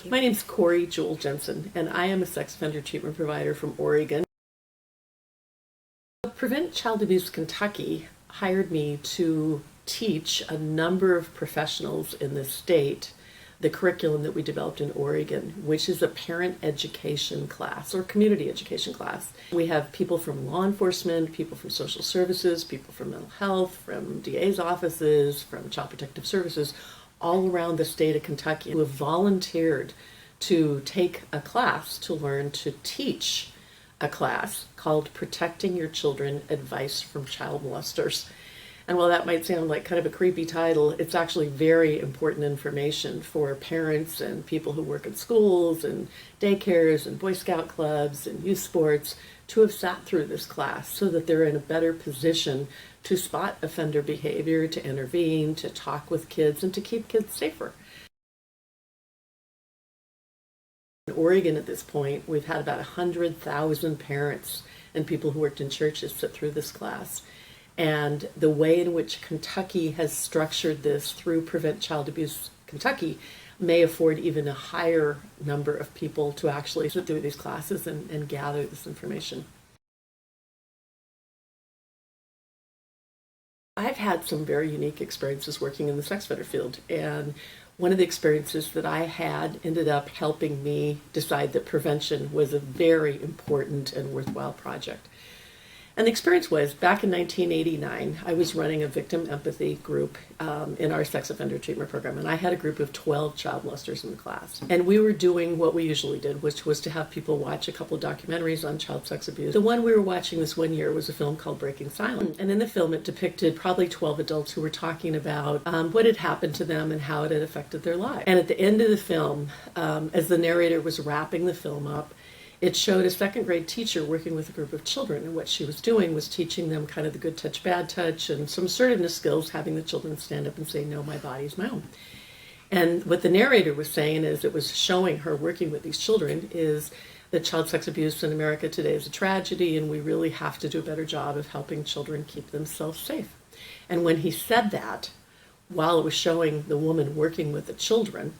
My name's Corey Jewel Jensen, and I am a sex offender treatment provider from Oregon. Prevent Child Abuse Kentucky hired me to teach a number of professionals in the state the curriculum that we developed in Oregon, which is a parent education class or community education class. We have people from law enforcement, people from social services, people from mental health, from DA's offices, from Child Protective Services, all around the state of Kentucky who have volunteered to take a class to learn to teach a class called Protecting Your Children, Advice from Child Molesters. And while that might sound like kind of a creepy title, it's actually very important information for parents and people who work in schools and daycares and Boy Scout clubs and youth sports to have sat through this class so that they're in a better position to spot offender behavior, to intervene, to talk with kids, and to keep kids safer. In Oregon at this point, we've had about 100,000 parents and people who worked in churches sit through this class. And the way in which Kentucky has structured this through Prevent Child Abuse Kentucky may afford even a higher number of people to actually sit through these classes and gather this information. I've had some very unique experiences working in the sex offender field, and one of the experiences that I had ended up helping me decide that prevention was a very important and worthwhile project. And the experience was, back in 1989, I was running a victim empathy group in our sex offender treatment program, and I had a group of 12 child molesters in the class. And we were doing what we usually did, which was to have people watch a couple of documentaries on child sex abuse. The one we were watching this one year was a film called Breaking Silence. And in the film, it depicted probably 12 adults who were talking about what had happened to them and how it had affected their lives. And at the end of the film, as the narrator was wrapping the film up, it showed a second grade teacher working with a group of children, and what she was doing was teaching them kind of the good touch, bad touch, and some assertiveness skills, having the children stand up and say, no, my body's my own. And what the narrator was saying is, it was showing her working with these children, is that child sex abuse in America today is a tragedy, and we really have to do a better job of helping children keep themselves safe. And when he said that, while it was showing the woman working with the children,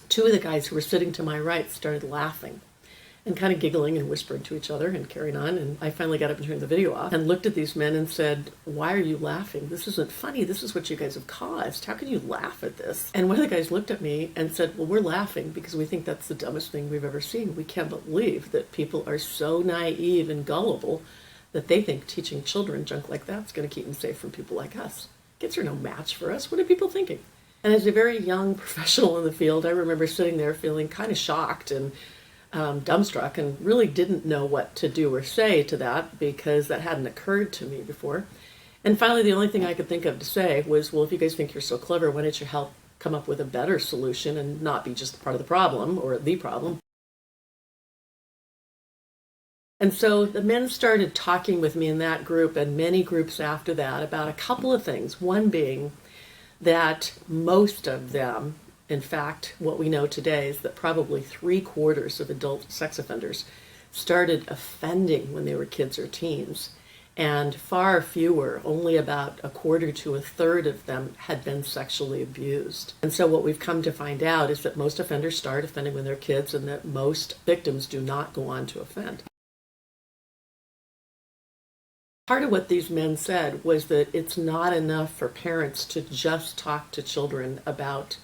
two of the guys who were sitting to my right started laughing and kind of giggling and whispering to each other and carrying on. And I finally got up and turned the video off and looked at these men and said, why are you laughing? This isn't funny. This is what you guys have caused. How can you laugh at this? And one of the guys looked at me and said, well, we're laughing because we think that's the dumbest thing we've ever seen. We can't believe that people are so naive and gullible that they think teaching children junk like that's going to keep them safe from people like us. Kids are no match for us. What are people thinking? And as a very young professional in the field, I remember sitting there feeling kind of shocked and dumbstruck, and really didn't know what to do or say to that because that hadn't occurred to me before. And finally, the only thing I could think of to say was, well, if you guys think you're so clever, why don't you help come up with a better solution and not be just part of the problem or the problem? And so the men started talking with me in that group and many groups after that about a couple of things. One being that most of them, in fact, what we know today is that probably 3/4 of adult sex offenders started offending when they were kids or teens, and far fewer, only about 1/4 to 1/3 of them had been sexually abused. And so what we've come to find out is that most offenders start offending when they're kids, and that most victims do not go on to offend. Part of what these men said was that it's not enough for parents to just talk to children about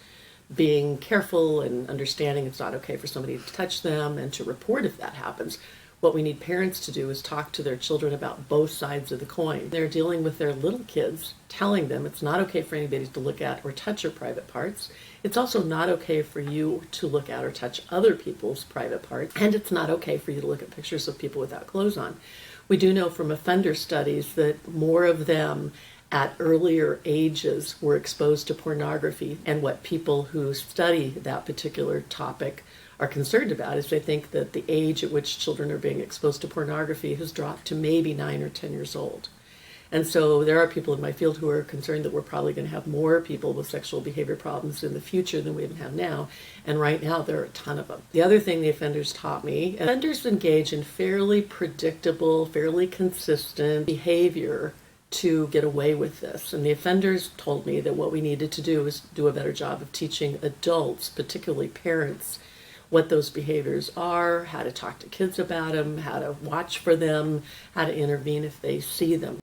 being careful and understanding it's not okay for somebody to touch them and to report if that happens. What we need parents to do is talk to their children about both sides of the coin. They're dealing with their little kids, telling them it's not okay for anybody to look at or touch your private parts. It's also not okay for you to look at or touch other people's private parts. And it's not okay for you to look at pictures of people without clothes on. We do know from offender studies that more of them at earlier ages were exposed to pornography, and what people who study that particular topic are concerned about is they think that the age at which children are being exposed to pornography has dropped to maybe 9 or 10 years old. And so there are people in my field who are concerned that we're probably going to have more people with sexual behavior problems in the future than we even have now. And right now, there are a ton of them. The other thing the offenders taught me, offenders engage in fairly predictable, fairly consistent behavior to get away with this. And the offenders told me that what we needed to do is do a better job of teaching adults, particularly parents, what those behaviors are, how to talk to kids about them, how to watch for them, how to intervene if they see them.